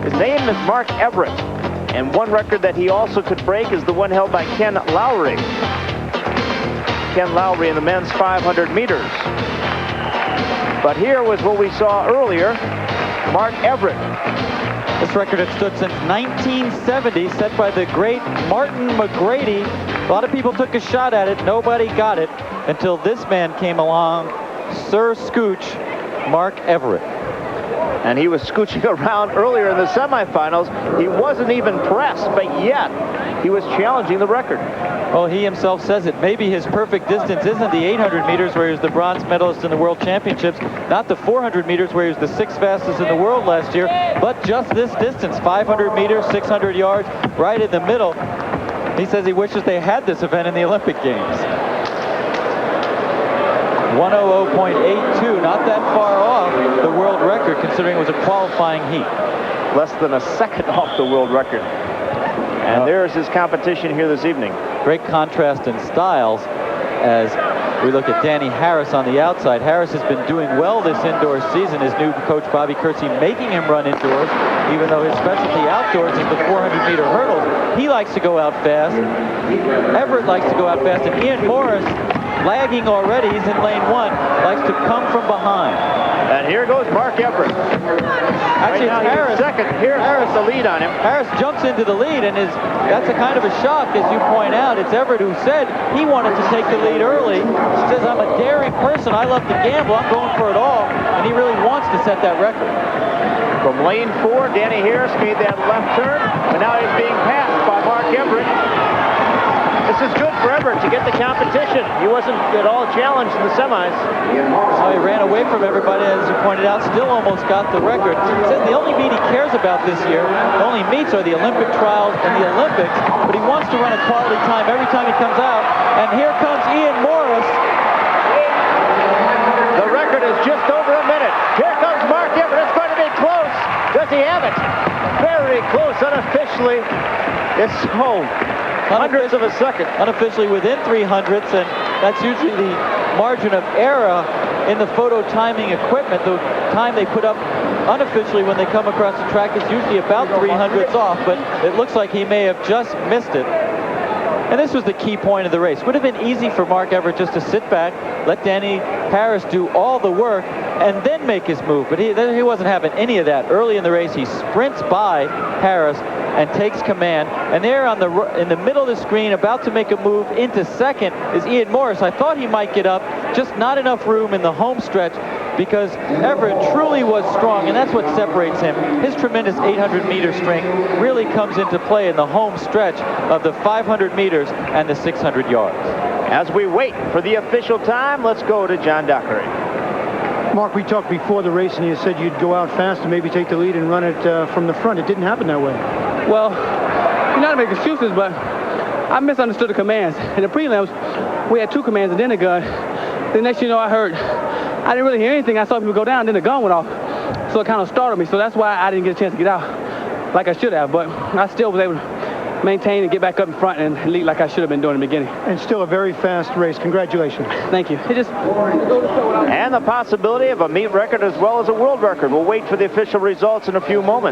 His name is Mark Everett, and one record that he also could break is the one held by Ken Lowry. Ken Lowry in the men's 500 meters. But here was what we saw earlier, Mark Everett. This record had stood since 1970, set by the great Martin McGrady. A lot of people took a shot at it. Nobody got it until this man came along, Sir Scooch, Mark Everett. And he was scooching around earlier in the semifinals. He wasn't even pressed, but yet he was challenging the record. Well, he himself says it. Maybe his perfect distance isn't the 800 meters where he was the bronze medalist in the World Championships, not the 400 meters where he was the 6th fastest in the world last year, but just this distance, 500 meters, 600 yards, right in the middle. He says he wishes they had this event in the Olympic Games. 1:00.82, not that far off the world record, considering it was a qualifying heat. Less than a second off the world record. And there's his competition here this evening. Great contrast in styles as we look at Danny Harris on the outside. Harris has been doing well this indoor season. His new coach, Bobby Kersey, making him run indoors, even though his specialty outdoors is the 400-meter hurdles. He likes to go out fast. Everett likes to go out fast. And Ian Morris, lagging already, he's in lane 1, likes to come from behind. And here goes Mark Everett. Actually, right it's Harris. Second. Here's Harris the lead on him. Harris jumps into the lead, and that's a kind of a shock, as you point out. It's Everett who said he wanted to take the lead early. He says, I'm a daring person. I love to gamble. I'm going for it all. And he really wants to set that record. From lane 4, Danny Harris made that left turn, but now he's being passed by Mark Everett. This is good for Everett to get the competition. He wasn't at all challenged in the semis. So he ran away from everybody, as you pointed out, still almost got the record. He says the only meet he cares about this year, the only meets are the Olympic trials and the Olympics, but he wants to run a quality time every time he comes out. And here comes Ian Morris. The record is just over a minute. Here comes Mark Everett. It's going to be close. Does he have it? Very close unofficially. It's home. Hundredths of a second. Unofficially within 300ths, and that's usually the margin of error in the photo timing equipment. The time they put up unofficially when they come across the track is usually about 300ths off, but it looks like he may have just missed it. And this was the key point of the race. Would have been easy for Mark Everett just to sit back, let Danny Harris do all the work, and then make his move. But he wasn't having any of that. Early in the race, he sprints by Harris and takes command. And there in the middle of the screen, about to make a move into second, is Ian Morris. I thought he might get up, just not enough room in the home stretch, because Everett truly was strong, and that's what separates him. His tremendous 800-meter strength really comes into play in the home stretch of the 500 meters and the 600 yards. As we wait for the official time, let's go to John Dockery. Mark, we talked before the race, and you said you'd go out fast and maybe take the lead and run it from the front. It didn't happen that way. Well, you're not to make excuses, but I misunderstood the commands. In the prelims, we had 2 commands and then a gun. The next thing you know, I didn't really hear anything. I saw people go down, then the gun went off. So it kind of startled me. So that's why I didn't get a chance to get out like I should have. But I still was able to maintain and get back up in front and lead like I should have been doing in the beginning. And still a very fast race. Congratulations. Thank you. And the possibility of a meet record as well as a world record. We'll wait for the official results in a few moments.